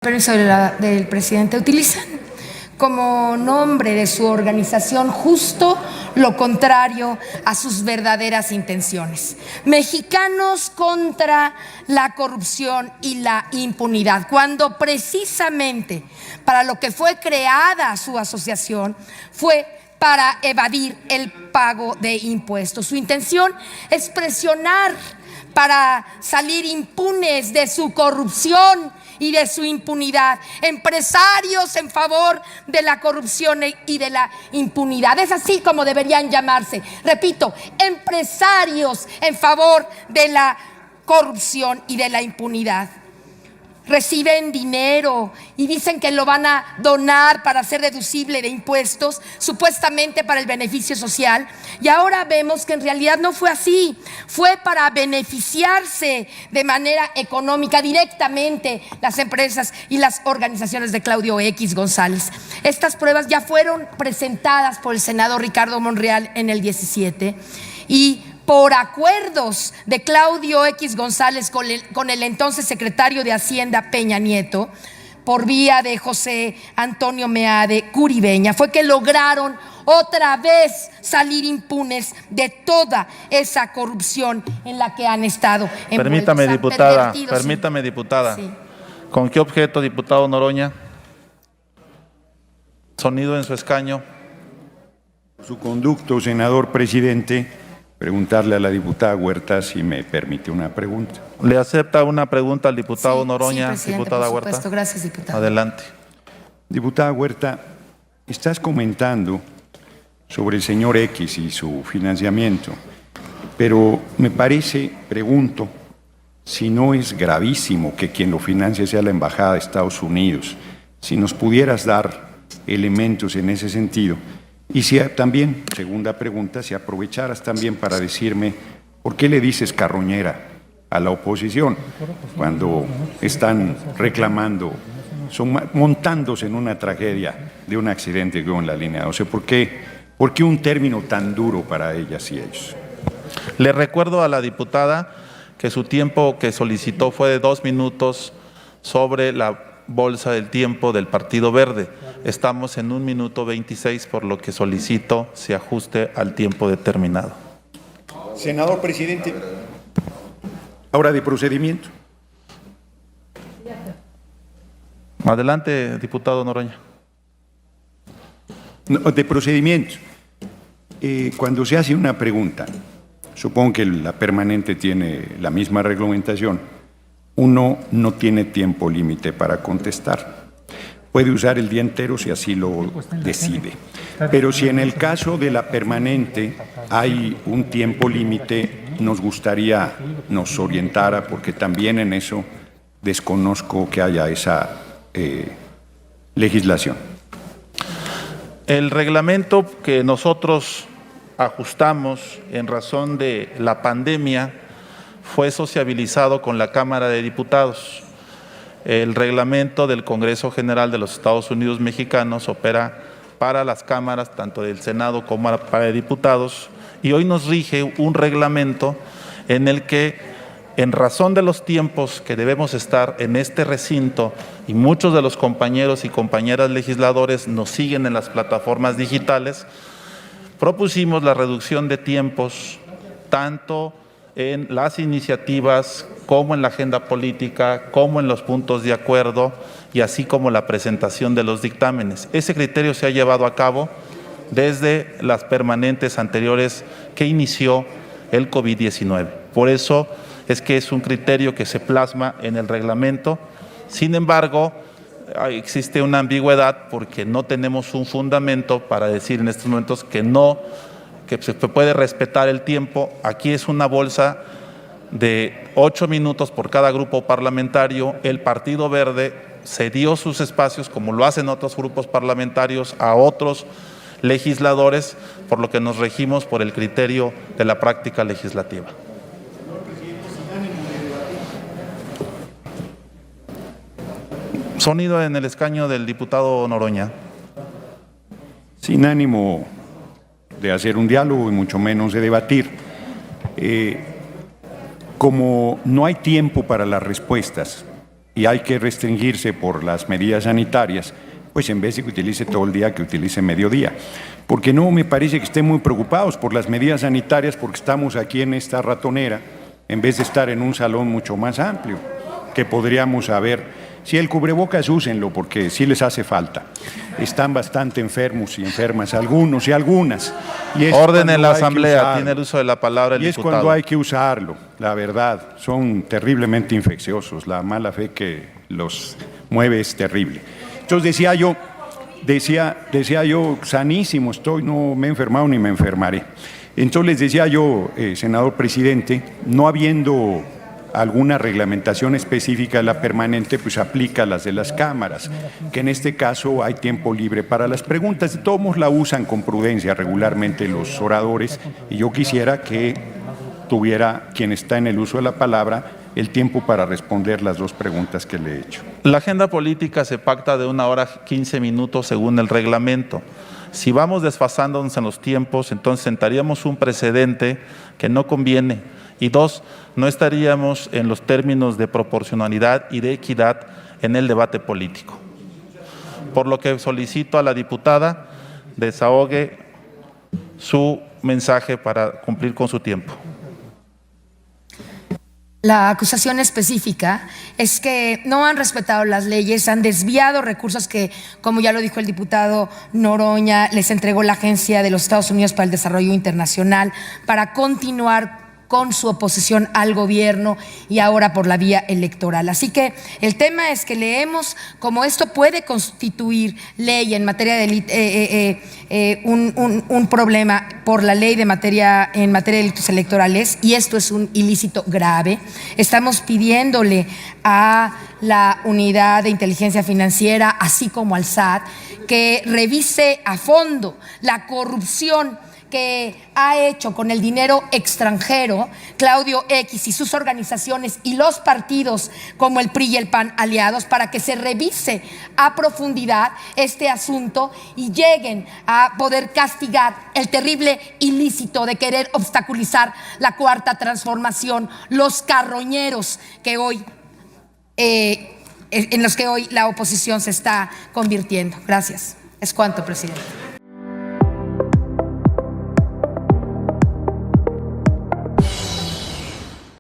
Permiso del presidente, utilizan como nombre de su organización justo lo contrario a sus verdaderas intenciones. Mexicanos contra la corrupción y la impunidad, cuando precisamente para lo que fue creada su asociación fue para evadir el pago de impuestos. Su intención es presionar para salir impunes de su corrupción y de su impunidad. Empresarios en favor de la corrupción y de la impunidad. Es así como deberían llamarse. Repito, empresarios en favor de la corrupción y de la impunidad. Reciben dinero y dicen que lo van a donar para ser deducible de impuestos, supuestamente para el beneficio social. Y ahora vemos que en realidad no fue así. Fue para beneficiarse de manera económica directamente las empresas y las organizaciones de Claudio X González. Estas pruebas ya fueron presentadas por el senador Ricardo Monreal en el 17 y por acuerdos de Claudio X González con el entonces secretario de Hacienda Peña Nieto, por vía de José Antonio Meade Curibeña, fue que lograron otra vez salir impunes de toda esa corrupción en la que han estado envueltos. Permítame, diputada. Sí. ¿Con qué objeto, diputado Noroña? Sonido en su escaño. Su conducto, senador presidente. Preguntarle a la diputada Huerta si me permite una pregunta. ¿Le acepta una pregunta al diputado Noroña, sí, diputada por supuesto. Huerta? Gracias, diputado. Adelante. Diputada Huerta, estás comentando sobre el señor X y su financiamiento, pero me parece, pregunto, si no es gravísimo que quien lo financie sea la Embajada de Estados Unidos. Si nos pudieras dar elementos en ese sentido. Y si también, segunda pregunta, si aprovecharas también para decirme por qué le dices carroñera a la oposición cuando están reclamando, montándose en una tragedia de un accidente que hubo en la línea 12. ¿Por qué un término tan duro para ellas y ellos? Le recuerdo a la diputada que su tiempo que solicitó fue de 2 minutos sobre la bolsa del tiempo del Partido Verde. Estamos en 1 minuto 26, por lo que solicito se ajuste al tiempo determinado. Senador presidente, ahora de procedimiento. Adelante, diputado Noroña. No, de procedimiento. Cuando se hace una pregunta, supongo que la permanente tiene la misma reglamentación, uno no tiene tiempo límite para contestar. Puede usar el día entero si así lo decide. Pero si en el caso de la permanente hay un tiempo límite, nos gustaría nos orientara, porque también en eso desconozco que haya esa legislación. El reglamento que nosotros ajustamos en razón de la pandemia fue sociabilizado con la Cámara de Diputados. El reglamento del Congreso General de los Estados Unidos Mexicanos opera para las cámaras, tanto del Senado como para de diputados, y hoy nos rige un reglamento en el que, en razón de los tiempos que debemos estar en este recinto, y muchos de los compañeros y compañeras legisladores nos siguen en las plataformas digitales, propusimos la reducción de tiempos, tanto en las iniciativas, como en la agenda política, como en los puntos de acuerdo y así como la presentación de los dictámenes. Ese criterio se ha llevado a cabo desde las permanentes anteriores que inició el COVID-19. Por eso es que es un criterio que se plasma en el reglamento. Sin embargo, existe una ambigüedad porque no tenemos un fundamento para decir en estos momentos que se puede respetar el tiempo. Aquí es una bolsa de 8 minutos por cada grupo parlamentario. El Partido Verde cedió sus espacios, como lo hacen otros grupos parlamentarios, a otros legisladores, por lo que nos regimos por el criterio de la práctica legislativa. Sonido en el escaño del diputado Noroña. Sin ánimo de hacer un diálogo y mucho menos de debatir. Como no hay tiempo para las respuestas y hay que restringirse por las medidas sanitarias, pues en vez de que utilice todo el día, que utilice mediodía. Porque no me parece que estén muy preocupados por las medidas sanitarias, porque estamos aquí en esta ratonera, en vez de estar en un salón mucho más amplio, que podríamos haber. Si el cubrebocas, úsenlo, porque sí les hace falta. Están bastante enfermos y enfermas algunos y algunas. Orden en la Asamblea, tiene el uso de la palabra el diputado. Y es cuando hay que usarlo, la verdad. Son terriblemente infecciosos, la mala fe que los mueve es terrible. Entonces decía yo, sanísimo estoy, no me he enfermado ni me enfermaré. Entonces les decía yo, senador presidente, no habiendo alguna reglamentación específica de la permanente, pues aplica las de las cámaras, que en este caso hay tiempo libre para las preguntas. De todos modos la usan con prudencia regularmente los oradores, y yo quisiera que tuviera quien está en el uso de la palabra el tiempo para responder las dos preguntas que le he hecho. La agenda política se pacta de 1 hora 15 minutos según el reglamento. Si vamos desfasándonos en los tiempos, entonces sentaríamos un precedente que no conviene. Y 2, no estaríamos en los términos de proporcionalidad y de equidad en el debate político. Por lo que solicito a la diputada desahogue su mensaje para cumplir con su tiempo. La acusación específica es que no han respetado las leyes, han desviado recursos que, como ya lo dijo el diputado Noroña, les entregó la Agencia de los Estados Unidos para el Desarrollo Internacional para continuar con su oposición al gobierno y ahora por la vía electoral. Así que el tema es que leemos como esto puede constituir ley en materia de un problema por la ley en materia de delitos electorales, y esto es un ilícito grave. Estamos pidiéndole a la Unidad de Inteligencia Financiera, así como al SAT, que revise a fondo la corrupción que ha hecho con el dinero extranjero Claudio X y sus organizaciones y los partidos como el PRI y el PAN aliados, para que se revise a profundidad este asunto y lleguen a poder castigar el terrible ilícito de querer obstaculizar la cuarta transformación, los carroñeros que hoy en los que hoy la oposición se está convirtiendo. Gracias. Es cuanto, presidente.